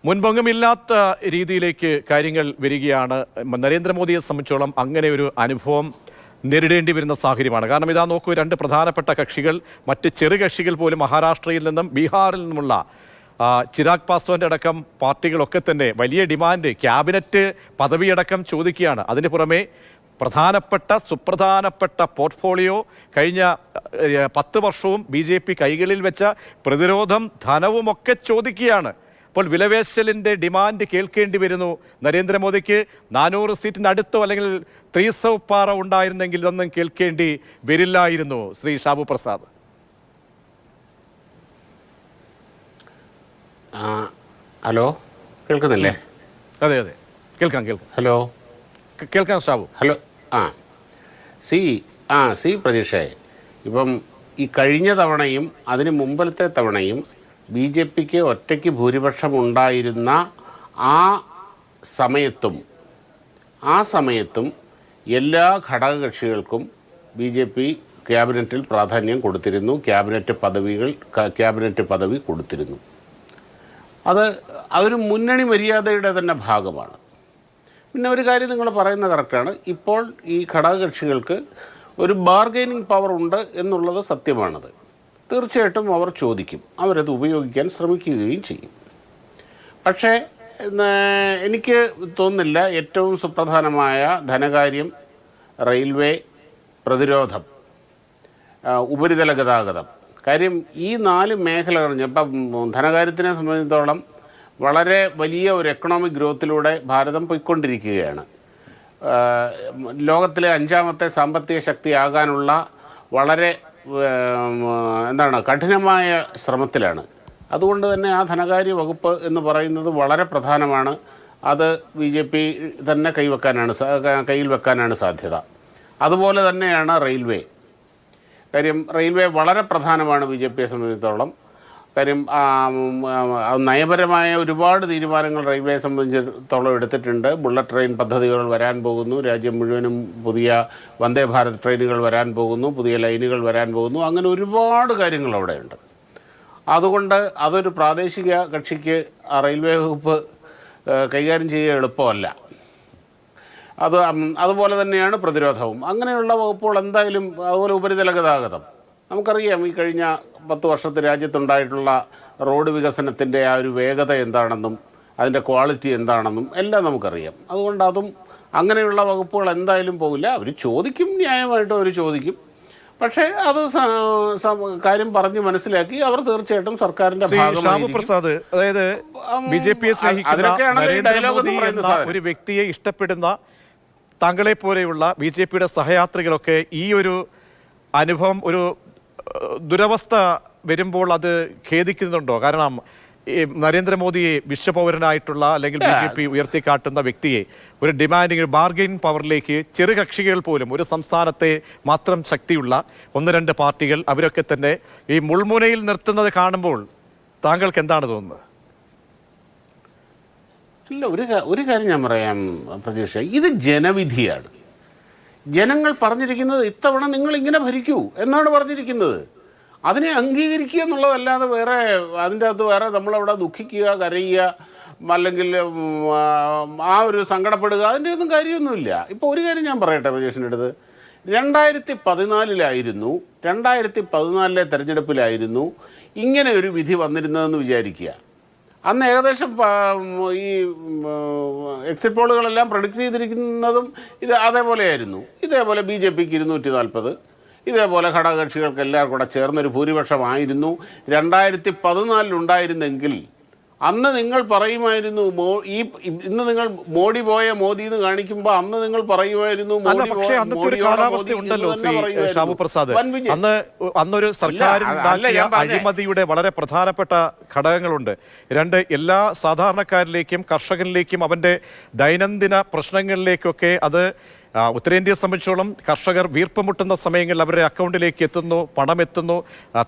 മുൻപൊങ്ങുമില്ലാത്ത രീതിയിലേക്ക് കാര്യങ്ങൾ വരികയാണ്. നരേന്ദ്രമോദിയെ സംബന്ധിച്ചോളം അങ്ങനെ ഒരു അനുഭവം നേരിടേണ്ടി വരുന്ന സാഹചര്യമാണ്. കാരണം ഇതാ നോക്കൂ, രണ്ട് പ്രധാനപ്പെട്ട കക്ഷികൾ, മറ്റ് ചെറു കക്ഷികൾ പോലും മഹാരാഷ്ട്രയിൽ നിന്നും ബീഹാറിൽ നിന്നുമുള്ള ചിരാഗ് പാസ്വാന്റെ അടക്കം പാർട്ടികളൊക്കെ തന്നെ വലിയ ഡിമാൻഡ്, ക്യാബിനറ്റ് പദവിയടക്കം ചോദിക്കുകയാണ്. അതിന് പുറമെ പ്രധാനപ്പെട്ട സുപ്രധാനപ്പെട്ട പോർട്ട്ഫോളിയോ കഴിഞ്ഞ 10 വർഷവും BJP കൈകളിൽ വെച്ച പ്രതിരോധം, ധനവുമൊക്കെ ചോദിക്കുകയാണ്. അപ്പോൾ വിലപേശലിൻ്റെ ഡിമാൻഡ് കേൾക്കേണ്ടി വരുന്നു നരേന്ദ്രമോദിക്ക്. 400 സീറ്റിനടുത്തോ അല്ലെങ്കിൽ 300 പാറ ഉണ്ടായിരുന്നെങ്കിൽ ഇതൊന്നും കേൾക്കേണ്ടി വരില്ലായിരുന്നു. ശ്രീ ഷാബു പ്രസാദ്. ഹലോ, കേൾക്കുന്നില്ലേ? അതെ അതെ, കേൾക്കാം. ഹലോ, കേൾക്കാം ഷാബു. ഹലോ. സി പ്രതീക്ഷേ, ഇപ്പം ഈ കഴിഞ്ഞ തവണയും അതിന് മുമ്പത്തെ തവണയും BJPക്ക് ഒറ്റയ്ക്ക് ഭൂരിപക്ഷം ഉണ്ടായിരുന്ന ആ സമയത്തും എല്ലാ ഘടകകക്ഷികൾക്കും BJP ക്യാബിനറ്റിൽ പ്രാധാന്യം കൊടുത്തിരുന്നു, ക്യാബിനറ്റ് പദവി കൊടുത്തിരുന്നു. അതൊരു മുന്നണി മര്യാദയുടെ തന്നെ ഭാഗമാണ്. പിന്നെ ഒരു കാര്യം നിങ്ങൾ പറയുന്നത് കറക്റ്റാണ്. ഇപ്പോൾ ഈ ഘടകകക്ഷികൾക്ക് ഒരു ബാർഗൈനിങ് പവർ ഉണ്ട് എന്നുള്ളത് സത്യമാണത്. തീർച്ചയായിട്ടും അവർ ചോദിക്കും, അവരത് ഉപയോഗിക്കാൻ ശ്രമിക്കുകയും ചെയ്യും. പക്ഷേ എനിക്ക് തോന്നുന്നില്ല ഏറ്റവും സുപ്രധാനമായ ധനകാര്യം, റെയിൽവേ, പ്രതിരോധം, ഉപരിതല ഗതാഗതം, കാര്യം ഈ 4 മേഖലകൾ. ഇപ്പം ധനകാര്യത്തിനെ സംബന്ധിച്ചിടത്തോളം വളരെ വലിയ ഒരു എക്കണോമിക് ഗ്രോത്തിലൂടെ ഭാരതം പോയിക്കൊണ്ടിരിക്കുകയാണ്. ലോകത്തിലെ 5ാമത്തെ സാമ്പത്തിക ശക്തിയാകാനുള്ള വളരെ കഠിനമായ ശ്രമത്തിലാണ്. അതുകൊണ്ട് തന്നെ ആ ധനകാര്യ വകുപ്പ് എന്ന് പറയുന്നത് വളരെ പ്രധാനമാണ്. അത് BJP തന്നെ കയ്യിൽ വെക്കാനാണ് സാധ്യത. അതുപോലെ തന്നെയാണ് റെയിൽവേ. കാര്യം റെയിൽവേ വളരെ പ്രധാനമാണ് BJPയെ സംബന്ധിച്ചിടത്തോളം. കാര്യം നയപരമായ ഒരുപാട് തീരുമാനങ്ങൾ റെയിൽവേയെ സംബന്ധിച്ചിടത്തോളം എടുത്തിട്ടുണ്ട്. ബുള്ളറ്റ് ട്രെയിൻ പദ്ധതികൾ വരാൻ പോകുന്നു, രാജ്യം മുഴുവനും പുതിയ വന്ദേ ഭാരത് ട്രെയിനുകൾ വരാൻ പോകുന്നു, പുതിയ ലൈനുകൾ വരാൻ പോകുന്നു. അങ്ങനെ ഒരുപാട് കാര്യങ്ങൾ അവിടെയുണ്ട്. അതുകൊണ്ട് അതൊരു പ്രാദേശിക കക്ഷിക്ക് ആ റെയിൽവേ വകുപ്പ് കൈകാര്യം ചെയ്യുക എളുപ്പമല്ല. അതുപോലെ തന്നെയാണ് പ്രതിരോധവും. അങ്ങനെയുള്ള വകുപ്പുകൾ എന്തായാലും. അതുപോലെ ഉപരിതല ഗതാഗതം, നമുക്കറിയാം ഈ കഴിഞ്ഞ 10 വർഷത്തെ രാജ്യത്തുണ്ടായിട്ടുള്ള റോഡ് വികസനത്തിൻ്റെ ആ ഒരു വേഗത എന്താണെന്നും അതിൻ്റെ ക്വാളിറ്റി എന്താണെന്നും എല്ലാം നമുക്കറിയാം. അതുകൊണ്ട് അതും അങ്ങനെയുള്ള വകുപ്പുകൾ എന്തായാലും പോകില്ല. അവർ ചോദിക്കും, ന്യായമായിട്ടും അവർ ചോദിക്കും. പക്ഷേ അത് കാര്യം പറഞ്ഞ് മനസ്സിലാക്കി അവർ തീർച്ചയായിട്ടും സർക്കാരിൻ്റെ പ്രസാദ്, അതായത് BJPയെ സ്നേഹിക്കുന്ന ഒരു വ്യക്തിയെ ഇഷ്ടപ്പെടുന്ന താങ്കളെ പോലെയുള്ള BJPയുടെ സഹയാത്രികളൊക്കെ ഈ ഒരു അനുഭവം, ഒരു ദുരവസ്ഥ വരുമ്പോൾ അത് ഖേദിക്കുന്നുണ്ടോ? കാരണം നരേന്ദ്രമോദിയെ വിശ്വപൗരനായിട്ടുള്ള അല്ലെങ്കിൽ BJP ഉയർത്തിക്കാട്ടുന്ന വ്യക്തിയെ ഒരു ഡിമാൻഡിങ്, ബാർഗെയിൻ പവറിലേക്ക് ചെറു കക്ഷികൾ പോലും, ഒരു സംസ്ഥാനത്തെ മാത്രം ശക്തിയുള്ള 1-2 പാർട്ടികൾ, അവരൊക്കെ തന്നെ ഈ മുൾമുനയിൽ നിർത്തുന്നത് കാണുമ്പോൾ താങ്കൾക്ക് എന്താണ് തോന്നുന്നത്? ഇല്ല, ഒരു കാര്യം ഞാൻ പറയാം പ്രതീക്ഷ, ഇത് ജനവിധിയാണ്. ജനങ്ങൾ പറഞ്ഞിരിക്കുന്നത് ഇത്തവണ നിങ്ങൾ ഇങ്ങനെ ഭരിക്കൂ എന്നാണ് പറഞ്ഞിരിക്കുന്നത്. അതിനെ അംഗീകരിക്കുക എന്നുള്ളതല്ലാതെ വേറെ അതിൻ്റെ അകത്ത് വേറെ നമ്മളവിടെ ദുഃഖിക്കുക, കരയുക, അല്ലെങ്കിൽ ആ ഒരു സങ്കടപ്പെടുക, അതിൻ്റെ ഒന്നും കാര്യമൊന്നുമില്ല. ഇപ്പോൾ ഒരു കാര്യം ഞാൻ പറയട്ടെ പ്രജേഷിൻ്റെ അടുത്ത്, 2014 തെരഞ്ഞെടുപ്പിലായിരുന്നു ഇങ്ങനെ ഒരു വിധി വന്നിരുന്നതെന്ന് വിചാരിക്കുക. അന്ന് ഏകദേശം ഈ എക്സിറ്റ് പോളുകളെല്ലാം പ്രൊഡിക്റ്റ് ചെയ്തിരിക്കുന്നതും അതേപോലെയായിരുന്നു. ഇതേപോലെ BJPക്ക് 240, ഇതേപോലെ ഘടകകക്ഷികൾക്ക് എല്ലാവരും കൂടെ ചേർന്നൊരു ഭൂരിപക്ഷമായിരുന്നു 2014 ഉണ്ടായിരുന്നെങ്കിൽ അന്ന് നിങ്ങൾ പറയുമായിരുന്നു, ഇന്ന് നിങ്ങൾ മോഡി പോയ മോദി എന്ന് കാണിക്കുമ്പോൾ അന്ന് നിങ്ങൾ പറയുമായിരുന്നു ഷാബു പ്രസാദ്, അന്നൊരു സർക്കാരിന്റെ അഴിമതിയുടെ വളരെ പ്രധാനപ്പെട്ട ഘടകങ്ങളുണ്ട്. 2, എല്ലാ സാധാരണക്കാരിലേക്കും കർഷകനിലേക്കും അവന്റെ ദൈനംദിന പ്രശ്നങ്ങളിലേക്കൊക്കെ അത് ഉത്തരേന്ത്യയെ സംബന്ധിച്ചോളം കർഷകർ വീർപ്പുമുട്ടുന്ന സമയങ്ങളിൽ അവരുടെ അക്കൗണ്ടിലേക്ക് എത്തുന്നു, പണം എത്തുന്നു,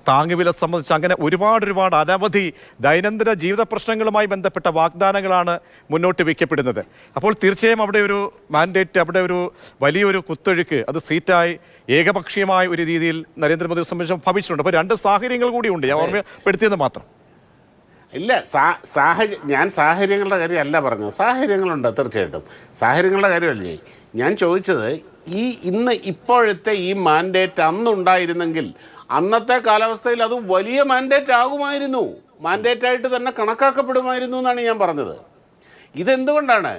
താങ്ങുവില സംബന്ധിച്ച് അങ്ങനെ ഒരുപാട് അനവധി ദൈനംദിന ജീവിത പ്രശ്നങ്ങളുമായി ബന്ധപ്പെട്ട വാഗ്ദാനങ്ങളാണ് മുന്നോട്ട് വയ്ക്കപ്പെടുന്നത്. അപ്പോൾ തീർച്ചയായും അവിടെ ഒരു മാൻഡേറ്റ്, അവിടെ ഒരു വലിയൊരു കുത്തൊഴുക്ക്, അത് സീറ്റായി ഏകപക്ഷീയമായ ഒരു രീതിയിൽ നരേന്ദ്രമോദിയെ സംബന്ധിച്ച് ഭവിച്ചിട്ടുണ്ട്. അപ്പോൾ 2 സാഹചര്യങ്ങൾ കൂടിയുണ്ട്, ഞാൻ ഓർമ്മപ്പെടുത്തിയെന്ന് മാത്രം. ഇല്ല, ഞാൻ സാഹചര്യങ്ങളുടെ കാര്യമല്ല പറഞ്ഞത്. സാഹചര്യങ്ങളുണ്ട്, തീർച്ചയായിട്ടും സാഹചര്യങ്ങളുടെ കാര്യമല്ലേ ഞാൻ ചോദിച്ചത്. ഇപ്പോഴത്തെ ഈ മാൻഡേറ്റ് അന്നുണ്ടായിരുന്നെങ്കിൽ അന്നത്തെ കാലാവസ്ഥയിൽ അത് വലിയ മാൻഡേറ്റ് ആകുമായിരുന്നു, മാൻഡേറ്റായിട്ട് തന്നെ കണക്കാക്കപ്പെടുമായിരുന്നു എന്നാണ് ഞാൻ പറഞ്ഞത്. ഇതെന്തുകൊണ്ടാണ്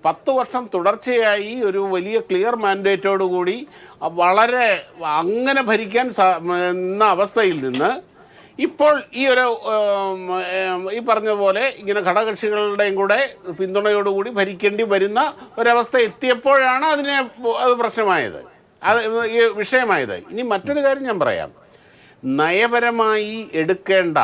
10 വർഷം തുടർച്ചയായി ഒരു വലിയ ക്ലിയർ മാൻഡേറ്റോടുകൂടി വളരെ അങ്ങനെ ഭരിക്കാൻ എന്ന അവസ്ഥയിൽ നിന്ന് ഇപ്പോൾ ഈ പറഞ്ഞതുപോലെ ഇങ്ങനെ ഘടകകക്ഷികളുടെയും കൂടെ പിന്തുണയോടുകൂടി ഭരിക്കേണ്ടി വരുന്ന ഒരവസ്ഥ എത്തിയപ്പോഴാണ് അത് പ്രശ്നമായത്, ഈ വിഷയമായത്. ഇനി മറ്റൊരു കാര്യം ഞാൻ പറയാം. നയപരമായി എടുക്കേണ്ട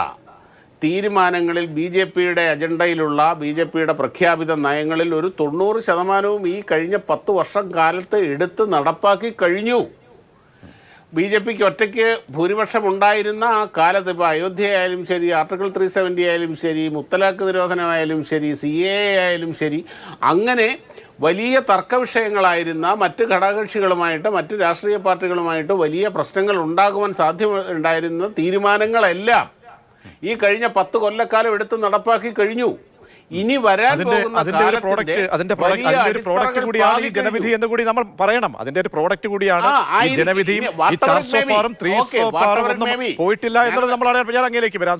തീരുമാനങ്ങളിൽ BJPയുടെ അജണ്ടയിലുള്ള BJPയുടെ പ്രഖ്യാപിത നയങ്ങളിൽ ഒരു 90% ഈ കഴിഞ്ഞ 10 വർഷം കാലത്ത് എടുത്ത് നടപ്പാക്കി കഴിഞ്ഞു. BJPക്ക് ഒറ്റയ്ക്ക് ഭൂരിപക്ഷം ഉണ്ടായിരുന്ന ആ കാലത്ത്, ഇപ്പോൾ അയോധ്യ ആയാലും ശരി, ആർട്ടിക്കിൾ 370 ആയാലും ശരി, മുത്തലാഖ് നിരോധനമായാലും ശരി, CAA ആയാലും ശരി, അങ്ങനെ വലിയ തർക്ക വിഷയങ്ങളായിരുന്ന മറ്റ് ഘടകകക്ഷികളുമായിട്ട് മറ്റ് രാഷ്ട്രീയ പാർട്ടികളുമായിട്ട് വലിയ പ്രശ്നങ്ങൾ ഉണ്ടാകുവാൻ സാധ്യമുണ്ടായിരുന്ന തീരുമാനങ്ങളെല്ലാം ഈ കഴിഞ്ഞ 10 കൊല്ലക്കാലം എടുത്ത് നടപ്പാക്കി കഴിഞ്ഞു. ഇനി വരാൻ പോകുന്ന പ്രോഡക്റ്റ് കൂടിയാണ് ഈ ജനവിധി എന്ന് കൂടി നമ്മൾ പറയണം. അതിന്റെ ഒരു പ്രോഡക്റ്റ് കൂടിയാണ് ഈ ജനവിധിയും. ഈ 300 ഒന്നും പോയിട്ടില്ല എന്നുള്ളത് നമ്മൾ ഞാൻ അങ്ങനെയൊക്കെ വരാം.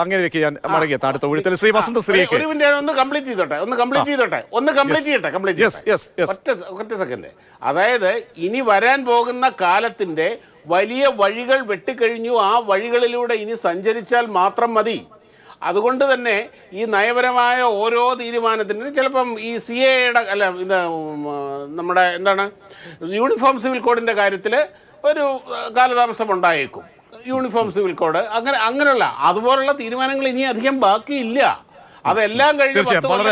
അങ്ങനെയൊക്കെ ഞാൻ മടങ്ങിയെത്താം. അടുത്ത ഒഴുത്തിൽ ശ്രീ വസന്ത് ശ്രീക്ക് ഒന്ന് കംപ്ലീറ്റ് ഒറ്റ സെക്കൻഡ്. അതായത് ഇനി വരാൻ പോകുന്ന കാലത്തിന്റെ വലിയ വഴികൾ വെട്ടിക്കഴിഞ്ഞു. ആ വഴികളിലൂടെ ഇനി സഞ്ചരിച്ചാൽ മാത്രം മതി. അതുകൊണ്ട് തന്നെ ഈ നയപരമായ ഓരോ തീരുമാനത്തിനും ചിലപ്പം ഈ CAAയുടെ നമ്മുടെ യൂണിഫോം സിവിൽ കോഡിൻ്റെ കാര്യത്തിൽ ഒരു കാലതാമസം ഉണ്ടായേക്കും. യൂണിഫോം സിവിൽ കോഡ് അങ്ങനെയുള്ള അതുപോലുള്ള തീരുമാനങ്ങൾ ഇനി അധികം ബാക്കിയില്ല. അതെല്ലാം തീർച്ചയായും വളരെ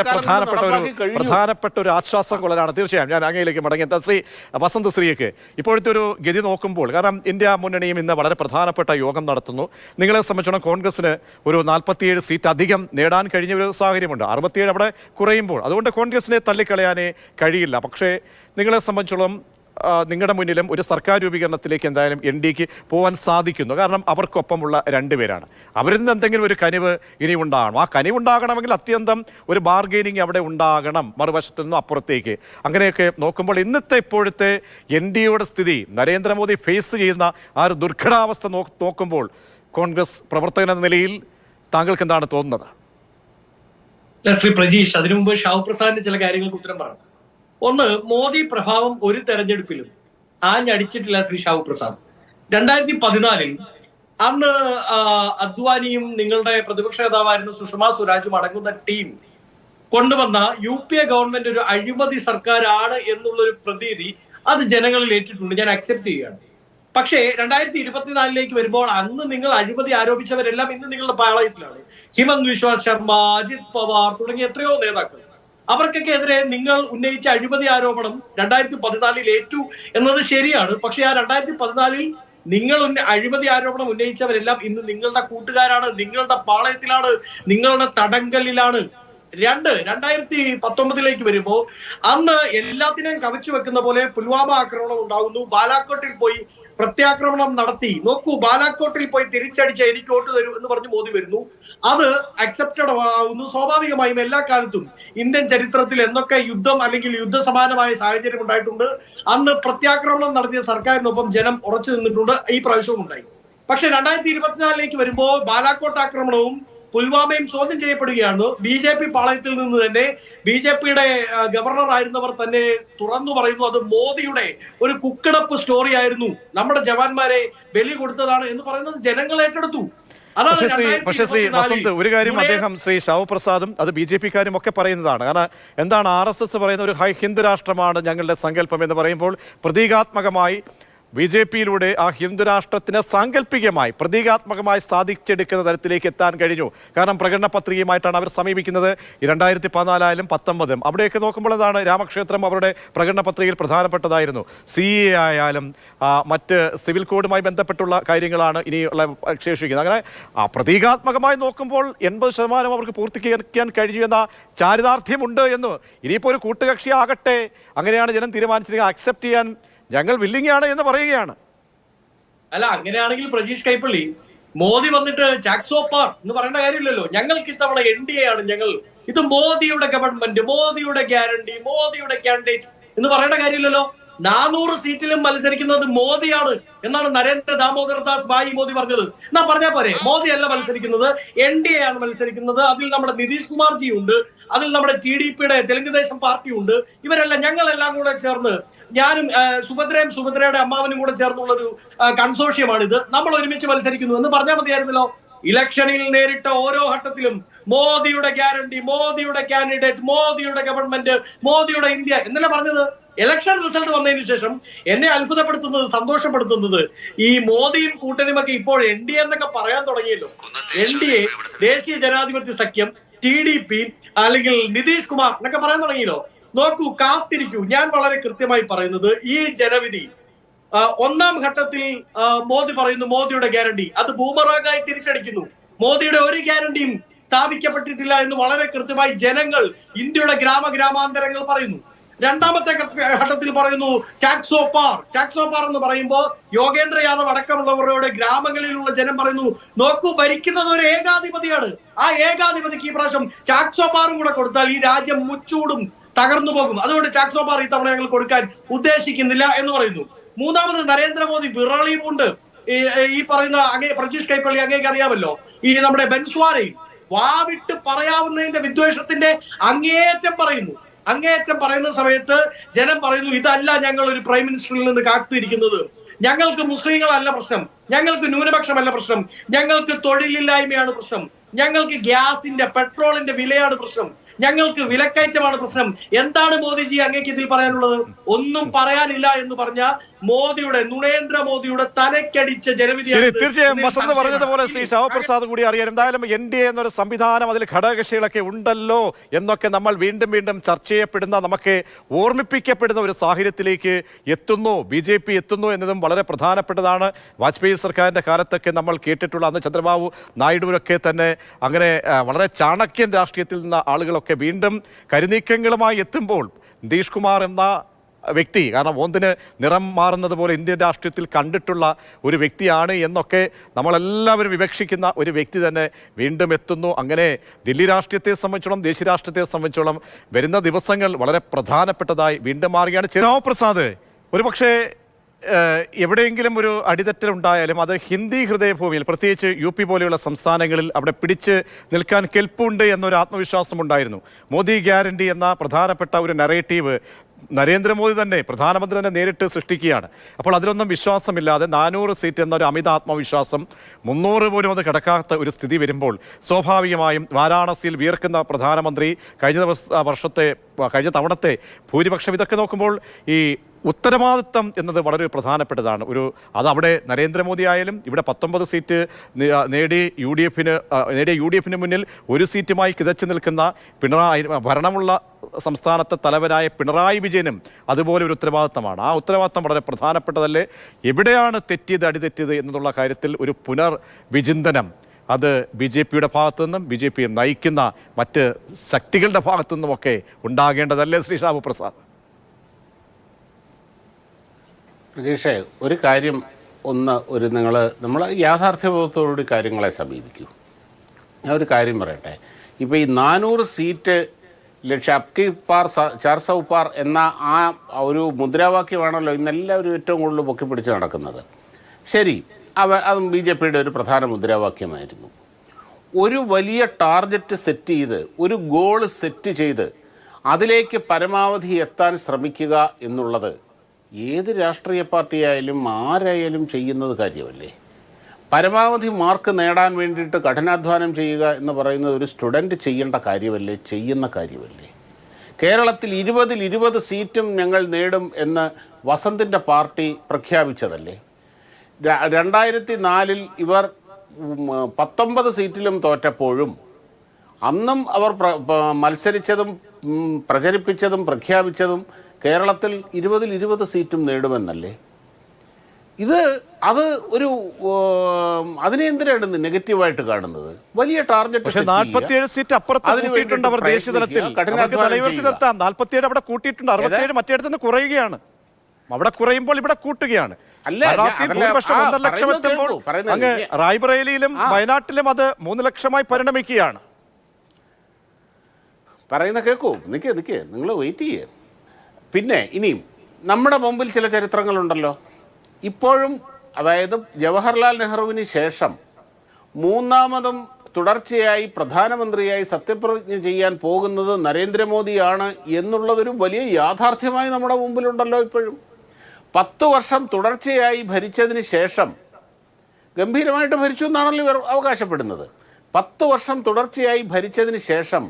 പ്രധാനപ്പെട്ട ഒരു ആശ്വാസം കൊള്ളലാണ്. തീർച്ചയായും ഞാൻ അങ്ങയിലേക്ക് മടങ്ങിയെത്താം. ശ്രീ വസന്ത് ശ്രീക്ക് ഇപ്പോഴത്തെ ഒരു ഗതി നോക്കുമ്പോൾ, കാരണം ഇന്ത്യ മുന്നണിയും ഇന്ന് വളരെ പ്രധാനപ്പെട്ട യോഗം നടത്തുന്നു. നിങ്ങളെ സംബന്ധിച്ചിടത്തോളം കോൺഗ്രസിന് ഒരു 47 സീറ്റ് അധികം നേടാൻ കഴിഞ്ഞ ഒരു സാഹചര്യമുണ്ട്. 67 അവിടെ കുറയുമ്പോൾ അതുകൊണ്ട് കോൺഗ്രസിനെ തള്ളിക്കളയാനേ കഴിയില്ല. പക്ഷേ നിങ്ങളെ സംബന്ധിച്ചോളം നിങ്ങളുടെ മുന്നിലും ഒരു സർക്കാർ രൂപീകരണത്തിലേക്ക് എന്തായാലും NDക്ക് പോകാൻ സാധിക്കുന്നു. കാരണം അവർക്കൊപ്പമുള്ള 2 പേരാണ്. അവരിൽ നിന്ന് എന്തെങ്കിലും ഒരു കനിവ് ഇനി ഉണ്ടാകണം. ആ കനിവ് ഉണ്ടാകണമെങ്കിൽ അത്യന്തം ഒരു ബാർഗെയിനിങ് അവിടെ ഉണ്ടാകണം, മറുവശത്തു നിന്നും അപ്പുറത്തേക്ക്. അങ്ങനെയൊക്കെ നോക്കുമ്പോൾ ഇപ്പോഴത്തെ NDയുടെ സ്ഥിതി, നരേന്ദ്രമോദി ഫേസ് ചെയ്യുന്ന ആ ഒരു ദുർഘടാവസ്ഥ നോക്കുമ്പോൾ കോൺഗ്രസ് പ്രവർത്തകൻ എന്ന നിലയിൽ താങ്കൾക്ക് എന്താണ് തോന്നുന്നത്? ശ്രീ പ്രജീഷ്, അതിനു മുമ്പ് ഷാഹു പ്രസാദിന്റെ ചില കാര്യങ്ങൾക്ക് ഉത്തരം പറഞ്ഞു. ഒന്ന്, മോദി പ്രഭാവം ഒരു തെരഞ്ഞെടുപ്പിലും ആഞ്ഞടിച്ചിട്ടില്ല ശ്രീ ഷാഹു പ്രസാദ്. 2014 അന്ന് അദ്വാനിയും നിങ്ങളുടെ പ്രതിപക്ഷ നേതാവായിരുന്ന സുഷമ സ്വരാജും അടങ്ങുന്ന ടീം കൊണ്ടുവന്ന UPA ഗവൺമെന്റ് ഒരു അഴിമതി സർക്കാരാണ് എന്നുള്ളൊരു പ്രതീതി അത് ജനങ്ങളിൽ ഏറ്റിട്ടുണ്ട്. ഞാൻ അക്സെപ്റ്റ് ചെയ്യുകയാണ്. പക്ഷേ 2024 വരുമ്പോൾ അന്ന് നിങ്ങൾ അഴിമതി ആരോപിച്ചവരെല്ലാം ഇന്ന് നിങ്ങളുടെ പാളയത്തിലാണ്. ഹിമന്ത് വിശ്വ ശർമ്മ, അജിത് പവാർ തുടങ്ങിയ എത്രയോ നേതാക്കൾ. അവർക്കൊക്കെ എതിരെ നിങ്ങൾ ഉന്നയിച്ച അഴിമതി ആരോപണം 2014 ഏറ്റു എന്നത് ശരിയാണ്. പക്ഷെ ആ 2014 നിങ്ങൾ അഴിമതി ആരോപണം ഉന്നയിച്ചവരെല്ലാം ഇന്ന് നിങ്ങളുടെ കൂട്ടുകാരാണ്, നിങ്ങളുടെ പാളയത്തിലാണ്, നിങ്ങളുടെ തടങ്കലിലാണ്. 2019 വരുമ്പോ അന്ന് എല്ലാത്തിനെയും കവച്ചു വെക്കുന്ന പോലെ പുൽവാമ ആക്രമണം ഉണ്ടാകുന്നു. ബാലാക്കോട്ടിൽ പോയി പ്രത്യാക്രമണം നടത്തി. നോക്കൂ, ബാലാക്കോട്ടിൽ പോയി തിരിച്ചടിച്ച എനിക്ക് വോട്ട് തരൂ എന്ന് പറഞ്ഞ് മോദി വരുന്നു. അത് അക്സെപ്റ്റഡ് ആകുന്നു. സ്വാഭാവികമായും എല്ലാ കാലത്തും ഇന്ത്യൻ ചരിത്രത്തിൽ എന്തൊക്കെ യുദ്ധം അല്ലെങ്കിൽ യുദ്ധസമാനമായ സാഹചര്യം ഉണ്ടായിട്ടുണ്ട്. അന്ന് പ്രത്യാക്രമണം നടത്തിയ സർക്കാരിനൊപ്പം ജനം ഉറച്ചു നിന്നിട്ടുണ്ട്. ഈ പ്രാവശ്യവും ഉണ്ടായി. പക്ഷെ 2024 വരുമ്പോൾ ബാലാക്കോട്ട് ആക്രമണവും പുൽവാമയും ചോദ്യം ചെയ്യപ്പെടുകയാണ്. BJP പാളയത്തിൽ നിന്ന് തന്നെ BJPയുടെ ഗവർണർ ആയിരുന്നവർ തന്നെ തുറന്നു പറയുന്നു അത് മോദിയുടെ ഒരു കുക്കിടപ്പ് സ്റ്റോറി ആയിരുന്നു, നമ്മുടെ ജവാന്മാരെ ബലി കൊടുത്തതാണ് എന്ന് പറയുന്നത് ജനങ്ങൾ ഏറ്റെടുത്തു. പക്ഷേ ശ്രീ വസന്ത്, ഒരു കാര്യം അദ്ദേഹം ശ്രീ ഷാഹു പ്രസാദും അത് BJPക്കാരും ഒക്കെ പറയുന്നതാണ്. കാരണം എന്താണ് RSS പറയുന്ന ഒരു ഹിന്ദു രാഷ്ട്രമാണ് ഞങ്ങളുടെ സങ്കല്പം എന്ന് പറയുമ്പോൾ പ്രതീകാത്മകമായി BJPയിലൂടെ ആ ഹിന്ദു രാഷ്ട്രത്തിന് സാങ്കല്പികമായി പ്രതീകാത്മകമായി സാധിച്ചെടുക്കുന്ന തരത്തിലേക്ക് എത്താൻ കഴിഞ്ഞു. കാരണം പ്രകടന പത്രികയുമായിട്ടാണ് അവർ സമീപിക്കുന്നത്. 2014 ആയാലും 19 അവിടെയൊക്കെ നോക്കുമ്പോൾ എന്താണ്, രാമക്ഷേത്രം അവരുടെ പ്രകടന പത്രികയിൽ പ്രധാനപ്പെട്ടതായിരുന്നു. CAA ആയാലും മറ്റ് സിവിൽ കോഡുമായി ബന്ധപ്പെട്ടുള്ള കാര്യങ്ങളാണ് ഇനിയുള്ള ശേഷിക്കുന്നത്. അങ്ങനെ പ്രതീകാത്മകമായി നോക്കുമ്പോൾ 80% അവർക്ക് പൂർത്തീകരിക്കാൻ കഴിഞ്ഞു എന്ന ചാരിതാർത്ഥ്യമുണ്ട് എന്ന്. ഇനിയിപ്പോൾ ഒരു കൂട്ടുകക്ഷി ആകട്ടെ, അങ്ങനെയാണ് ജനം തീരുമാനിച്ചിരിക്കുന്നത്, അക്സെപ്റ്റ് ചെയ്യാൻ ഞങ്ങൾ വില്ലിംഗ് ആണ് എന്ന് പറയുകയാണ്. അല്ല, അങ്ങനെയാണെങ്കിൽ പ്രജീഷ് കൈപ്പള്ളി മോദി വന്നിട്ട് ചാക്സോപ്പാർ എന്ന് പറയേണ്ട കാര്യമില്ലല്ലോ. ഞങ്ങൾക്ക് ഇത്തവണ NDA ആണ്, ഞങ്ങൾ ഇത് മോദിയുടെ ഗവൺമെന്റ്, മോദിയുടെ ഗ്യാരണ്ടി, മോദിയുടെ കാൻഡിഡേറ്റ് എന്ന് പറയേണ്ട കാര്യമില്ലല്ലോ. 400 സീറ്റിലും മത്സരിക്കുന്നത് മോദിയാണ് എന്നാണ് നരേന്ദ്ര ദാമോദർ ദാസ് ഭായി മോദി പറഞ്ഞത്. എന്നാ പറഞ്ഞാ പോരെ, മോദി അല്ല മത്സരിക്കുന്നത്, NDA ആണ് മത്സരിക്കുന്നത്. അതിൽ നമ്മുടെ നിതീഷ് കുമാർജി ഉണ്ട്, അതിൽ നമ്മുടെ TDPയുടെ തെലുങ്കുദേശം പാർട്ടി ഉണ്ട്. ഇവരെല്ലാം ഞങ്ങളെല്ലാം കൂടെ ചേർന്ന്, ഞാനും സുഭദ്രയുടെ അമ്മാവനും കൂടെ ചേർന്നുള്ളൊരു കൺസോർഷ്യമാണിത്, നമ്മൾ ഒരുമിച്ച് മത്സരിക്കുന്നു എന്ന് പറഞ്ഞാൽ മതിയായിരുന്നല്ലോ. ഇലക്ഷനിൽ നേരിട്ട ഓരോ ഘട്ടത്തിലും മോദിയുടെ ഗ്യാരണ്ടി, മോദിയുടെ കാൻഡിഡേറ്റ്, മോദിയുടെ ഗവൺമെന്റ്, മോദിയുടെ ഇന്ത്യ എന്നല്ല പറഞ്ഞത്. ഇലക്ഷൻ റിസൾട്ട് വന്നതിന് ശേഷം എന്നെ അത്ഭുതപ്പെടുത്തുന്നത്, സന്തോഷപ്പെടുത്തുന്നത്, ഈ മോദിയും കൂട്ടനുമൊക്കെ ഇപ്പോൾ NDA എന്നൊക്കെ പറയാൻ തുടങ്ങിയല്ലോ. NDA, ദേശീയ ജനാധിപത്യ സഖ്യം, TDP അല്ലെങ്കിൽ നിതീഷ് കുമാർ എന്നൊക്കെ പറയാൻ തുടങ്ങിയല്ലോ. നോക്കൂ, കാത്തിരിക്കൂ. ഞാൻ വളരെ കൃത്യമായി പറയുന്നത്, ഈ ജനവിധി ഒന്നാം ഘട്ടത്തിൽ മോദി പറയുന്നു മോദിയുടെ ഗ്യാരണ്ടി, അത് ബൂമറാങ്ങായി തിരിച്ചടിക്കുന്നു. മോദിയുടെ ഒരു ഗ്യാരണ്ടിയും സ്ഥാപിക്കപ്പെട്ടിട്ടില്ല എന്ന് വളരെ കൃത്യമായി ജനങ്ങൾ, ഇന്ത്യയുടെ ഗ്രാമാന്തരങ്ങൾ പറയുന്നു. രണ്ടാമത്തെ ഘട്ടത്തിൽ പറയുന്നു ചാക്സോപ്പാർ എന്ന് പറയുമ്പോൾ യോഗേന്ദ്ര യാദവ് അടക്കമുള്ളവരുടെ ഗ്രാമങ്ങളിലുള്ള ജനം പറയുന്നു, നോക്കൂ, ഭരിക്കുന്നത് ഒരു ഏകാധിപതിയാണ്, ആ ഏകാധിപതിക്ക് ഈ പ്രാവശ്യം ചാക്സോപ്പാറും കൂടെ കൊടുത്താൽ ഈ രാജ്യം മുച്ചൂടും തകർന്നു പോകും, അതുകൊണ്ട് ചാക്സോപ്പാർ ഇത്തവണ ഞങ്ങൾ കൊടുക്കാൻ ഉദ്ദേശിക്കുന്നില്ല എന്ന് പറയുന്നു. മൂന്നാമത് നരേന്ദ്രമോദി വിറളിയുമുണ്ട്. ഈ പറയുന്ന പ്രജീഷ് കൈപ്പള്ളി അങ്ങേക്ക് അറിയാമല്ലോ, ഈ നമ്മുടെ ബെൻസ്വാരയിൽ വാവിട്ട് പറയാവുന്നതിന്റെ വിദ്വേഷത്തിന്റെ അങ്ങേയറ്റം പറയുന്ന സമയത്ത് ജനം പറയുന്നു, ഇതല്ല ഞങ്ങൾ ഒരു പ്രൈം മിനിസ്റ്ററിൽ നിന്ന് കാത്തിരിക്കുന്നത്, ഞങ്ങൾക്ക് മുസ്ലിങ്ങളല്ല പ്രശ്നം, ഞങ്ങൾക്ക് ന്യൂനപക്ഷമല്ല പ്രശ്നം, ഞങ്ങൾക്ക് തൊഴിലില്ലായ്മയാണ് പ്രശ്നം, ഞങ്ങൾക്ക് ഗ്യാസിന്റെ പെട്രോളിന്റെ വിലയാണ് പ്രശ്നം, ഞങ്ങൾക്ക് വിലക്കയറ്റമാണ് പ്രശ്നം. എന്താണ് മോദിജി അങ്ങേക്ക് ഇതിൽ പറയാനുള്ളത്? ഒന്നും പറയാനില്ല എന്ന് പറഞ്ഞ മോദിയുടെ, നരേന്ദ്രമോദിയുടെ തലക്കടിച്ച ജനവിധി. തീർച്ചയായും വസന്ത് പറഞ്ഞതുപോലെ ശ്രീ ശിവപ്രസാദ് കൂടി അറിയാൻ, എന്തായാലും NDA എന്നൊരു സംവിധാനം, അതിൽ ഘടകകക്ഷികളൊക്കെ ഉണ്ടല്ലോ എന്നൊക്കെ നമ്മൾ വീണ്ടും ചർച്ച ചെയ്യപ്പെടുന്ന, നമുക്ക് ഓർമ്മിപ്പിക്കപ്പെടുന്ന ഒരു സാഹചര്യത്തിലേക്ക് എത്തുന്നു, BJP എത്തുന്നു എന്നതും വളരെ പ്രധാനപ്പെട്ടതാണ്. വാജ്പേയി സർക്കാരിൻ്റെ കാലത്തൊക്കെ നമ്മൾ കേട്ടിട്ടുള്ള, അന്ന് ചന്ദ്രബാബു നായിഡുവിനൊക്കെ തന്നെ അങ്ങനെ വളരെ ചാണക്യൻ രാഷ്ട്രീയത്തിൽ നിന്ന ആളുകളൊക്കെ വീണ്ടും കരുനീക്കങ്ങളുമായി എത്തുമ്പോൾ നിതീഷ് കുമാർ എന്ന വ്യക്തി, കാരണം ഓന്തിന് നിറം മാറുന്നത് പോലെ ഇന്ത്യൻ രാഷ്ട്രീയത്തിൽ കണ്ടിട്ടുള്ള ഒരു വ്യക്തിയാണ് എന്നൊക്കെ നമ്മളെല്ലാവരും വിവക്ഷിക്കുന്ന ഒരു വ്യക്തി തന്നെ വീണ്ടും എത്തുന്നു. അങ്ങനെ ദില്ലി രാഷ്ട്രീയത്തെ സംബന്ധിച്ചോളം, ദേശീയ രാഷ്ട്രീയത്തെ സംബന്ധിച്ചോളം വരുന്ന ദിവസങ്ങൾ വളരെ പ്രധാനപ്പെട്ടതായി വീണ്ടും മാറുകയാണ്. ശിവപ്രസാദ്, ഒരു പക്ഷേ എവിടെയെങ്കിലും ഒരു അടിതെറ്റലുണ്ടായാലും അത് ഹിന്ദി ഹൃദയഭൂമിയിൽ, പ്രത്യേകിച്ച് UP പോലെയുള്ള സംസ്ഥാനങ്ങളിൽ അവിടെ പിടിച്ച് നിൽക്കാൻ കെൽപ്പുണ്ട് എന്നൊരു ആത്മവിശ്വാസം ഉണ്ടായിരുന്നു. മോദി ഗ്യാരണ്ടി എന്ന പ്രധാനപ്പെട്ട ഒരു നറേറ്റീവ് നരേന്ദ്രമോദി തന്നെ, പ്രധാനമന്ത്രി തന്നെ നേരിട്ട് സൃഷ്ടിക്കുകയാണ്. അപ്പോൾ അതിലൊന്നും വിശ്വാസമില്ലാതെ 400 സീറ്റ് എന്നൊരു അമിത ആത്മവിശ്വാസം, 300 പോലും അത് കിടക്കാത്ത ഒരു സ്ഥിതി വരുമ്പോൾ സ്വാഭാവികമായും വാരാണസിയിൽ വിയർക്കുന്ന പ്രധാനമന്ത്രി, കഴിഞ്ഞ തവണത്തെ ഭൂരിപക്ഷം, ഇതൊക്കെ നോക്കുമ്പോൾ ഈ ഉത്തരവാദിത്തം എന്നത് വളരെ പ്രധാനപ്പെട്ടതാണ്. അത് അവിടെ നരേന്ദ്രമോദി ആയാലും ഇവിടെ 19 സീറ്റ് നേടിയ യു ഡി എഫിന് മുന്നിൽ ഒരു സീറ്റുമായി കിതച്ചു നിൽക്കുന്ന ഭരണമുള്ള സംസ്ഥാനത്തെ തലവനായ പിണറായി വിജയനും അതുപോലെ ഒരു ഉത്തരവാദിത്തമാണ്. ആ ഉത്തരവാദിത്തം വളരെ പ്രധാനപ്പെട്ടതല്ലേ? എവിടെയാണ് തെറ്റിയത്, അടിതെറ്റിയത് എന്നുള്ള കാര്യത്തിൽ ഒരു പുനർവിചിന്തനം അത് BJPയുടെ ഭാഗത്തു നിന്നും BJP നയിക്കുന്ന മറ്റ് ശക്തികളുടെ ഭാഗത്തു നിന്നുമൊക്കെ ഉണ്ടാകേണ്ടതല്ലേ ശ്രീ ഷാബു പ്രസാദ്? പ്രതീക്ഷ, ഒരു കാര്യം നമ്മൾ യാഥാർത്ഥ്യബോധത്തോടുകൂടി കാര്യങ്ങളെ സമീപിക്കൂ. ഞാൻ ഒരു കാര്യം പറയട്ടെ, ഇപ്പോൾ ഈ 400 സീറ്റ് അബ്കി പാർ ചാർസൗ പാർ എന്ന ആ ഒരു മുദ്രാവാക്യമാണല്ലോ ഇന്നെല്ലാവരും ഏറ്റവും കൂടുതൽ പൊക്കിപ്പിടിച്ച് നടക്കുന്നത്. ശരി, അതും BJPയുടെ ഒരു പ്രധാന മുദ്രാവാക്യമായിരുന്നു. ഒരു വലിയ ടാർഗറ്റ് സെറ്റ് ചെയ്ത്, ഒരു ഗോൾ സെറ്റ് ചെയ്ത് അതിലേക്ക് പരമാവധി എത്താൻ ശ്രമിക്കുക എന്നുള്ളത് ഏത് രാഷ്ട്രീയ പാർട്ടിയായാലും ആരായാലും ചെയ്യുന്നത് കാര്യമല്ലേ? പരമാവധി മാർക്ക് നേടാൻ വേണ്ടിയിട്ട് കഠിനാധ്വാനം ചെയ്യുക എന്ന് പറയുന്നത് ഒരു സ്റ്റുഡൻറ്റ് ചെയ്യേണ്ട കാര്യമല്ലേ? ചെയ്യുന്ന കാര്യമല്ലേ? കേരളത്തിൽ 20-ൽ 20 സീറ്റും ഞങ്ങൾ നേടും എന്ന് വസന്തിൻ്റെ പാർട്ടി പ്രഖ്യാപിച്ചതല്ലേ? 2004-ൽ ഇവർ 19 സീറ്റിലും തോറ്റപ്പോഴും അന്നും അവർ മത്സരിച്ചതും പ്രചരിപ്പിച്ചതും പ്രഖ്യാപിച്ചതും കേരളത്തിൽ 20-ൽ 20 സീറ്റും നേടുമെന്നല്ലേ? അത് ഒരു അതിനെ എന്തിനാണ് നെഗറ്റീവായിട്ട് കാണുന്നത്? വലിയ ടാർഗറ്റ്. 47 സീറ്റ് അപ്പുറത്ത് കൂട്ടിയിട്ടുണ്ട് അവർ ദേശീയ തലത്തിൽ. 47 അവിടെ കൂട്ടിയിട്ടുണ്ട്, 67 മറ്റേടത്ത് നിന്ന് കുറയുകയാണ്. അവിടെ കുറയുമ്പോൾ ഇവിടെ കൂട്ടുകയാണ്. അല്ല, വാരണാസിയിൽ ഭൂരിപക്ഷം 1.5 ലക്ഷം എത്തുമ്പോൾ അങ്ങ് റായ്ബറേലിയിലും വയനാട്ടിലും അത് 3 ലക്ഷമായി പരിണമിക്കുകയാണ്. പറയുന്ന കേൾക്കൂ, നിൽക്കേ നിങ്ങൾ വെയിറ്റ് ചെയ്യേ. പിന്നെ ഇനിയും നമ്മുടെ മുമ്പിൽ ചില ചരിത്രങ്ങളുണ്ടല്ലോ ഇപ്പോഴും. അതായത് ജവഹർലാൽ നെഹ്റുവിന് ശേഷം മൂന്നാമതും തുടർച്ചയായി പ്രധാനമന്ത്രിയായി സത്യപ്രതിജ്ഞ ചെയ്യാൻ പോകുന്നത് നരേന്ദ്രമോദിയാണ് എന്നുള്ളതൊരു വലിയ യാഥാർത്ഥ്യമായി നമ്മുടെ മുമ്പിലുണ്ടല്ലോ ഇപ്പോഴും. 10 വർഷം തുടർച്ചയായി ഭരിച്ചതിന് ശേഷം ഗംഭീരമായിട്ട് ഭരിച്ചു എന്നാണല്ലോ ഇവർ അവകാശപ്പെടുന്നത്. 10 വർഷം തുടർച്ചയായി ഭരിച്ചതിന് ശേഷം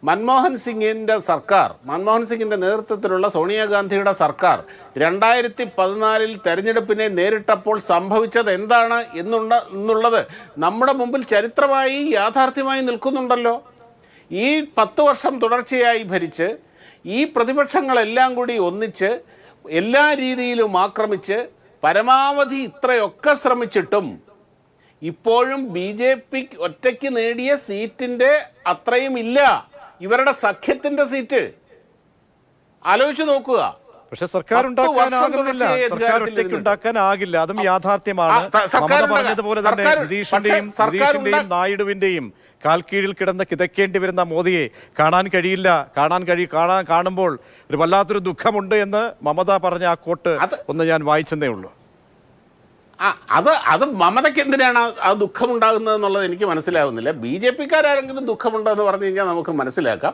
മൻമോഹൻ സിംഗിൻ്റെ നേതൃത്വത്തിലുള്ള സോണിയാഗാന്ധിയുടെ സർക്കാർ 2014 തെരഞ്ഞെടുപ്പിനെ നേരിട്ടപ്പോൾ സംഭവിച്ചത് എന്താണ് എന്നുള്ളത് നമ്മുടെ മുമ്പിൽ ചരിത്രമായി യാഥാർത്ഥ്യമായി നിൽക്കുന്നുണ്ടല്ലോ. ഈ 10 വർഷം തുടർച്ചയായി ഭരിച്ച് ഈ പ്രതിപക്ഷങ്ങളെല്ലാം കൂടി ഒന്നിച്ച് എല്ലാ രീതിയിലും ആക്രമിച്ച് പരമാവധി ഇത്രയൊക്കെ ശ്രമിച്ചിട്ടും ഇപ്പോഴും BJP ഒറ്റയ്ക്ക് നേടിയ സീറ്റിൻ്റെ അത്രയും ഇല്ല ഇവരുടെ സഖ്യത്തിന്റെ സീറ്റ്. ആലോചിച്ച് നോക്കുക. പക്ഷെ സർക്കാർ ഉണ്ടാക്കാനാകുന്നില്ല, സർക്കാർ ഒറ്റയ്ക്ക് ഉണ്ടാക്കാനാകില്ല, അതും യാഥാർത്ഥ്യമാണ്. മമത പറഞ്ഞതുപോലെ തന്നെ നിതീഷിന്റെയും നായിഡുവിന്റെയും കാൽ കീഴിൽ കിടന്ന് കിതക്കേണ്ടി വരുന്ന മോദിയെ കാണുമ്പോൾ ഒരു വല്ലാത്തൊരു ദുഃഖമുണ്ട് എന്ന് മമത പറഞ്ഞ ആ കോട്ട് ഒന്ന് ഞാൻ വായിച്ചെന്നേ ഉള്ളൂ. അത് മമതയ്ക്ക് എന്തിനാണ് ആ ദുഃഖമുണ്ടാകുന്നത് എന്നുള്ളത് എനിക്ക് മനസ്സിലാകുന്നില്ല. BJPക്കാരെങ്കിലും ദുഃഖമുണ്ടെന്ന് പറഞ്ഞു കഴിഞ്ഞാൽ നമുക്ക് മനസ്സിലാക്കാം.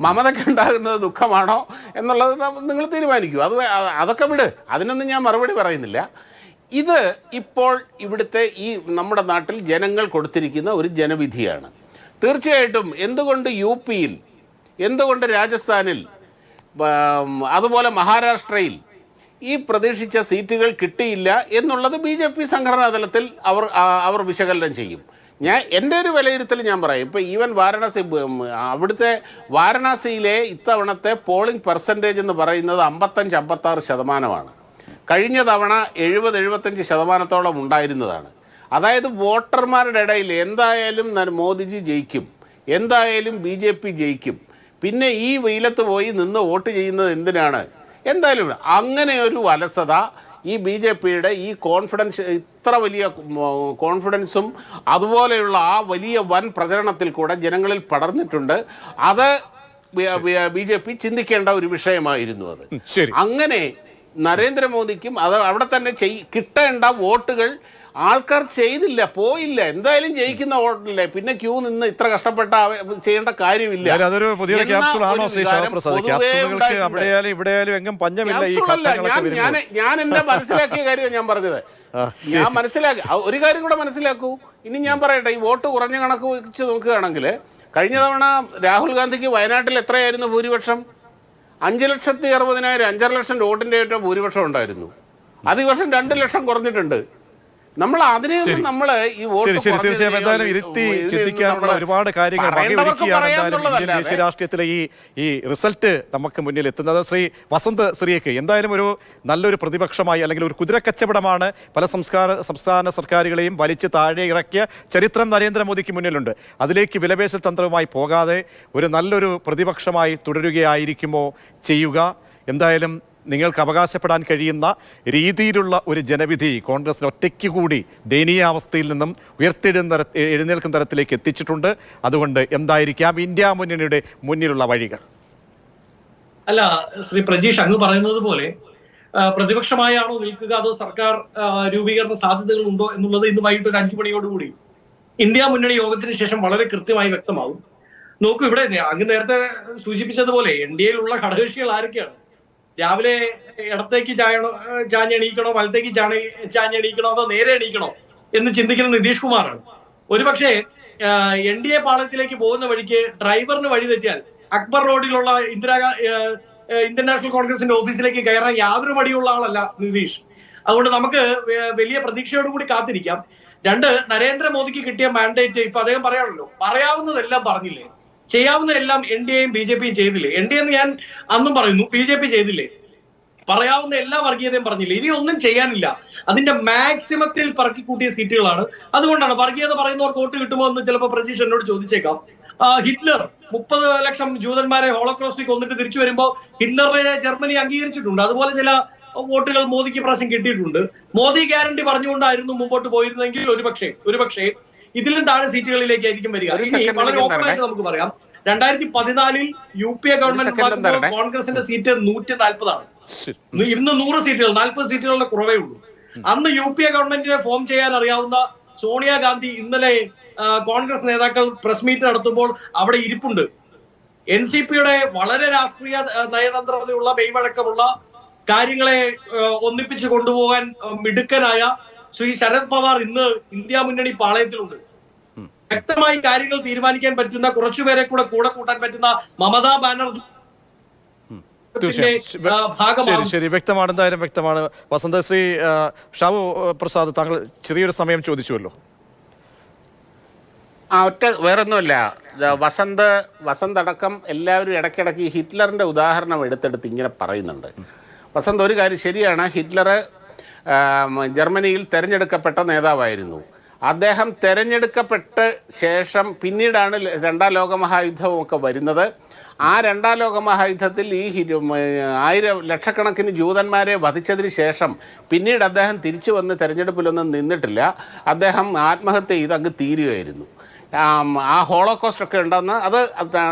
മമതയ്ക്ക് ഉണ്ടാകുന്നത് ദുഃഖമാണോ എന്നുള്ളത് നിങ്ങൾ തീരുമാനിക്കൂ. അതൊക്കെ വിട്, അതിനൊന്നും ഞാൻ മറുപടി പറയുന്നില്ല. ഇത് ഇപ്പോൾ ഇവിടുത്തെ ഈ നമ്മുടെ നാട്ടിൽ ജനങ്ങൾ കൊടുത്തിരിക്കുന്ന ഒരു ജനവിധിയാണ്. തീർച്ചയായിട്ടും എന്തുകൊണ്ട് UP-യിൽ, എന്തുകൊണ്ട് രാജസ്ഥാനിൽ, അതുപോലെ മഹാരാഷ്ട്രയിൽ ഈ പ്രതീക്ഷിച്ച സീറ്റുകൾ കിട്ടിയില്ല എന്നുള്ളത് BJP സംഘടനാ തലത്തിൽ അവർ വിശകലനം ചെയ്യും. എൻ്റെ ഒരു വിലയിരുത്തൽ ഞാൻ പറയും. ഇപ്പോൾ ഈവൻ അവിടുത്തെ വാരണാസിയിലെ ഇത്തവണത്തെ പോളിംഗ് പെർസെൻറ്റേജ് എന്ന് പറയുന്നത് 55-56%. കഴിഞ്ഞ തവണ 70-75% ഉണ്ടായിരുന്നതാണ്. അതായത് വോട്ടർമാരുടെ ഇടയിൽ എന്തായാലും മോദിജി ജയിക്കും, എന്തായാലും BJP ജയിക്കും, പിന്നെ ഈ വെയിലത്ത് പോയി നിന്ന് വോട്ട് ചെയ്യുന്നത് എന്തിനാണ്, എന്തായാലും അങ്ങനെ ഒരു അലസത ഈ BJPയുടെ ഈ കോൺഫിഡൻസ്, ഇത്ര വലിയ കോൺഫിഡൻസും അതുപോലെയുള്ള ആ വലിയ വൻ പ്രചരണത്തിൽ കൂടെ ജനങ്ങളിൽ പടർന്നിട്ടുണ്ട്. അത് BJP ചിന്തിക്കേണ്ട ഒരു വിഷയമായിരുന്നു. അത് അങ്ങനെ നരേന്ദ്രമോദിക്കും അത് അവിടെ തന്നെ കിട്ടേണ്ട വോട്ടുകൾ ആൾക്കാർ ചെയ്തില്ല, പോയില്ല. എന്തായാലും ജയിക്കുന്ന വോട്ടല്ലേ, പിന്നെ ക്യൂ നിന്ന് ഇത്ര കഷ്ടപ്പെട്ട ചെയ്യേണ്ട കാര്യമില്ല. ഞാൻ എന്റെ മനസ്സിലാക്കിയ കാര്യം ഞാൻ പറഞ്ഞത്. ഞാൻ മനസ്സിലാക്കി ഒരു കാര്യം കൂടെ മനസ്സിലാക്കൂ. ഇനി ഞാൻ പറയട്ടെ, ഈ വോട്ട് കുറഞ്ഞ കണക്ക് വെച്ച് നോക്കുകയാണെങ്കിൽ കഴിഞ്ഞ തവണ രാഹുൽ ഗാന്ധിക്ക് വയനാട്ടിൽ എത്രയായിരുന്നു ഭൂരിപക്ഷം? 5,60,000 5.5 ലക്ഷം വോട്ടിന്റെ ഏറ്റവും ഭൂരിപക്ഷം ഉണ്ടായിരുന്നു. അത് ഈ വർഷം 2 ലക്ഷം കുറഞ്ഞിട്ടുണ്ട്. നമ്മൾ അതിനെയൊന്നും നമ്മള് ഈ തീർച്ചയായും എന്തായാലും ഇരുത്തി ചിന്തിക്കാനുള്ള ഒരുപാട് കാര്യങ്ങൾ ദേശീയ രാഷ്ട്രീയത്തിലെ ഈ റിസൾട്ട് നമുക്ക് മുന്നിൽ എത്തുന്നത്. ശ്രീ വസന്ത് ശ്രീക്ക് എന്തായാലും ഒരു നല്ലൊരു പ്രതിപക്ഷമായി, അല്ലെങ്കിൽ ഒരു കുതിരക്കച്ചവടമാണ് പല സംസ്ഥാന സർക്കാരുകളെയും വലിച്ചു താഴെ ഇറക്കിയ ചരിത്രം നരേന്ദ്രമോദിക്ക് മുന്നിലുണ്ട്. അതിലേക്ക് വിലപേശൽ തന്ത്രവുമായി പോകാതെ ഒരു നല്ലൊരു പ്രതിപക്ഷമായി തുടരുകയായിരിക്കുമോ ചെയ്യുക? എന്തായാലും നിങ്ങൾക്ക് അവകാശപ്പെടാൻ കഴിയുന്ന രീതിയിലുള്ള ഒരു ജനവിധി കോൺഗ്രസിന് ഒറ്റയ്ക്ക് കൂടി ദയനീയാവസ്ഥയിൽ നിന്നും എഴുന്നേൽക്കുന്ന തരത്തിലേക്ക് എത്തിച്ചിട്ടുണ്ട്. അതുകൊണ്ട് എന്തായിരിക്കാം ഇന്ത്യ മുന്നണിയുടെ മുന്നിലുള്ള വഴികൾ? അല്ല ശ്രീ പ്രജീഷ്, അങ്ങ് പറയുന്നത് പോലെ പ്രതിപക്ഷമായാണോ നിൽക്കുക അതോ സർക്കാർ രൂപീകരണ സാധ്യതകൾ ഉണ്ടോ എന്നുള്ളത് ഇന്ന് വൈകിട്ട് ഒരു 5 മണിയോടുകൂടി ഇന്ത്യ മുന്നണി യോഗത്തിന് ശേഷം വളരെ കൃത്യമായി വ്യക്തമാവും. നോക്കൂ, ഇവിടെ അങ്ങ് നേരത്തെ സൂചിപ്പിച്ചതുപോലെ NDAയിലുള്ള ഘടകകക്ഷികൾ ആരൊക്കെയാണ്? രാവിലെ ഇടത്തേക്ക് ചാഞ്ഞെണീക്കണോ, വലത്തേക്ക് ചാഞ്ഞെണീക്കണോ, അതോ നേരെ എണീക്കണോ എന്ന് ചിന്തിക്കുന്ന നിതീഷ് കുമാറാണ്. ഒരുപക്ഷെ NDA പാളയത്തിലേക്ക് പോകുന്ന വഴിക്ക് ഡ്രൈവറിന് വഴി തെറ്റിയാൽ അക്ബർ റോഡിലുള്ള ഇന്ത്യൻ നാഷണൽ കോൺഗ്രസിന്റെ ഓഫീസിലേക്ക് കയറാൻ യാതൊരു മടിയുള്ള ആളല്ല നിതീഷ്. അതുകൊണ്ട് നമുക്ക് വലിയ പ്രതീക്ഷയോടുകൂടി കാത്തിരിക്കാം. 2, നരേന്ദ്രമോദിക്ക് കിട്ടിയ മാൻഡേറ്റ് ഇപ്പൊ അദ്ദേഹം പറയാണല്ലോ, പറയാവുന്നതെല്ലാം പറഞ്ഞില്ലേ, ചെയ്യാവുന്നതെല്ലാം NDAയും BJPയും ചെയ്തില്ലേ? NDA എന്ന് ഞാൻ അന്നും പറയുന്നു, BJP ചെയ്തില്ലേ? പറയാവുന്ന എല്ലാ വർഗീയതയും പറഞ്ഞില്ലേ? ഇനി ഒന്നും ചെയ്യാനില്ല. അതിന്റെ മാക്സിമത്തിൽ പറക്കി കൂട്ടിയ സീറ്റുകളാണ്. അതുകൊണ്ടാണ് വർഗീയത പറയുന്നവർക്ക് വോട്ട് കിട്ടുമോ എന്ന് ചിലപ്പോൾ പ്രതീക്ഷ എന്നോട് ചോദിച്ചേക്കാം. ഹിറ്റ്ലർ 30 ലക്ഷം ജൂതന്മാരെ ഹോളോകോസ്റ്റിൽ കൊന്നിട്ട് തിരിച്ചു വരുമ്പോൾ ഹിറ്റ്ലറെ ജർമ്മനി അംഗീകരിച്ചിട്ടുണ്ട്. അതുപോലെ ചില വോട്ടുകൾ മോദിക്ക് പ്രാവശ്യം കിട്ടിയിട്ടുണ്ട്. മോദി ഗ്യാരണ്ടി പറഞ്ഞുകൊണ്ടായിരുന്നു മുമ്പോട്ട് പോയിരുന്നെങ്കിൽ ഒരുപക്ഷെ ഇതിലും താഴെ സീറ്റുകളിലേക്കായിരിക്കും വരിക. ഇനി വളരെ ഓപ്പണായിട്ട് നമുക്ക് പറയാം, 2014 UPA ഗവൺമെന്റ് കോൺഗ്രസിന്റെ സീറ്റ് 140ആണ്. ഇന്ന് 100 സീറ്റുകൾ, 40 സീറ്റുകളുടെ കുറവേ ഉള്ളൂ. അന്ന് UPA ഗവൺമെന്റിനെ ഫോം ചെയ്യാൻ അറിയാവുന്ന സോണിയാഗാന്ധി ഇന്നലെ കോൺഗ്രസ് നേതാക്കൾ പ്രസ് മീറ്റ് നടത്തുമ്പോൾ അവിടെ ഇരിപ്പുണ്ട്. NCPയുടെ വളരെ രാഷ്ട്രീയ നയതന്ത്രതയുള്ള മെയ്വഴക്കമുള്ള കാര്യങ്ങളെ ഒന്നിപ്പിച്ചു കൊണ്ടുപോകാൻ മിടുക്കനായ ശ്രീ ശരത് പവാർ ഇന്ന് ഇന്ത്യ മുന്നണി പാളയത്തിലുണ്ട്. വ്യക്തമായി കാര്യങ്ങൾ തീരുമാനിക്കാൻ പറ്റുന്ന, കുറച്ചുപേരെ കൂടെ കൂട്ടാൻ പറ്റുന്ന മമതാ ബാനർജി ശരി, വ്യക്തമാണ്, എന്തായാലും വ്യക്തമാണ്. വസന്തശ്രീ ഷാവു പ്രസാദ്, താങ്കൾ ചെറിയൊരു സമയം ചോദിച്ചുവല്ലോ. ഒറ്റ വേറൊന്നുമില്ല, വസന്ത് അടക്കം എല്ലാവരും ഇടയ്ക്കിടയ്ക്ക് ഈ ഹിറ്റ്ലറിൻ്റെ ഉദാഹരണം എടുത്തെടുത്ത് ഇങ്ങനെ പറയുന്നുണ്ട്. വസന്ത്, ഒരു കാര്യം ശരിയാണ്, ഹിറ്റ്ലർ ജർമ്മനിയിൽ തിരഞ്ഞെടുക്കപ്പെട്ട നേതാവായിരുന്നു. അദ്ദേഹം തിരഞ്ഞെടുക്കപ്പെട്ട ശേഷം പിന്നീടാണ് രണ്ടാം ലോകമഹായുദ്ധമൊക്കെ വരുന്നത്. ആ രണ്ടാം ലോകമഹായുദ്ധത്തിൽ ഈ ലക്ഷക്കണക്കിന് ജൂതന്മാരെ വധിച്ചതിന് ശേഷം പിന്നീട് അദ്ദേഹം തിരിച്ചു വന്ന് തിരഞ്ഞെടുപ്പിലൊന്നും നിന്നിട്ടില്ല. അദ്ദേഹം ആത്മഹത്യ ചെയ്ത് അങ്ങ് തീരുകയായിരുന്നു. ആ ഹോളോകോസ്റ്റ് ഒക്കെ ഉണ്ടെന്ന് അത്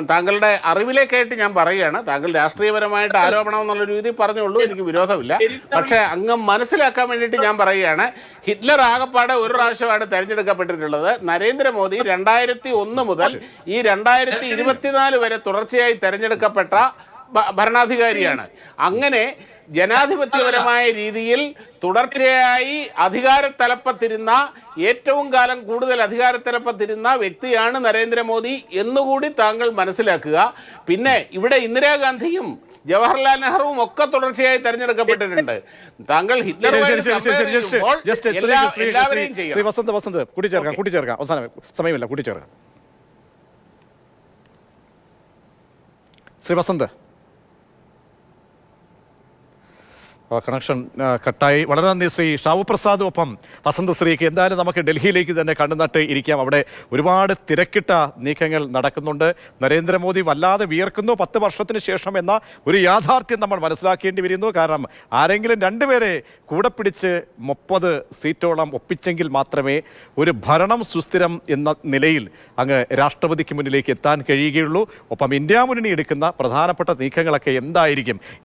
താങ്കളുടെ അറിവിലേക്കായിട്ട് ഞാൻ പറയുകയാണ്. താങ്കൾ രാഷ്ട്രീയപരമായിട്ട് ആരോപണം എന്നുള്ള രീതിയിൽ പറഞ്ഞുള്ളൂ, എനിക്ക് വിരോധമില്ല. പക്ഷേ അങ്ങ് മനസ്സിലാക്കാൻ വേണ്ടിയിട്ട് ഞാൻ പറയുകയാണ്, ഹിറ്റ്ലർ ആകപ്പാടെ ഒരു പ്രാവശ്യമാണ് തിരഞ്ഞെടുക്കപ്പെട്ടിട്ടുള്ളത്. നരേന്ദ്രമോദി 2001 മുതൽ ഈ 2024 വരെ തുടർച്ചയായി തിരഞ്ഞെടുക്കപ്പെട്ട ഭരണാധികാരിയാണ്. അങ്ങനെ ജനാധിപത്യപരമായ രീതിയിൽ തുടർച്ചയായി അധികാരത്തലപ്പത്തിരുന്ന, ഏറ്റവും കാലം കൂടുതൽ അധികാരത്തലപ്പത്തിരുന്ന വ്യക്തിയാണ് നരേന്ദ്രമോദി എന്നുകൂടി താങ്കൾ മനസ്സിലാക്കുക. പിന്നെ ഇവിടെ ഇന്ദിരാഗാന്ധിയും ജവഹർലാൽ നെഹ്റുവും ഒക്കെ തുടർച്ചയായി തെരഞ്ഞെടുക്കപ്പെട്ടിട്ടുണ്ട്. താങ്കൾ ഹിറ്റ്ലറുമായിട്ട് എല്ലാവരെയും ചെയ്യും. വസന്ത് കൂട്ടിച്ചേർക്കാം, അവസാനം സമയമില്ല, കൂട്ടിച്ചേർക്കാം. ശ്രീ വസന്ത്, കണക്ഷൻ കട്ടായി. വളരെ നന്ദി ശ്രീ ഷാവു പ്രസാദ്. ഒപ്പം വസന്തശ്രീക്ക്. എന്തായാലും നമുക്ക് ഡൽഹിയിലേക്ക് തന്നെ കണ്ണുനട്ട് ഇരിക്കാം. അവിടെ ഒരുപാട് തിരക്കിട്ട നീക്കങ്ങൾ നടക്കുന്നുണ്ട്. നരേന്ദ്രമോദി വല്ലാതെ വിയർക്കുന്നു 10 വർഷത്തിന് ശേഷം എന്ന ഒരു യാഥാർത്ഥ്യം നമ്മൾ മനസ്സിലാക്കേണ്ടി വരുന്നു. കാരണം ആരെങ്കിലും രണ്ടുപേരെ കൂടെ പിടിച്ച് 30 സീറ്റോളം ഒപ്പിച്ചെങ്കിൽ മാത്രമേ ഒരു ഭരണം സുസ്ഥിരം എന്ന നിലയിൽ അങ്ങ് രാഷ്ട്രപതിക്ക് മുന്നിലേക്ക് എത്താൻ കഴിയുകയുള്ളൂ. ഒപ്പം ഇന്ത്യ മുന്നണി എടുക്കുന്ന പ്രധാനപ്പെട്ട നീക്കങ്ങളൊക്കെ എന്തായിരിക്കും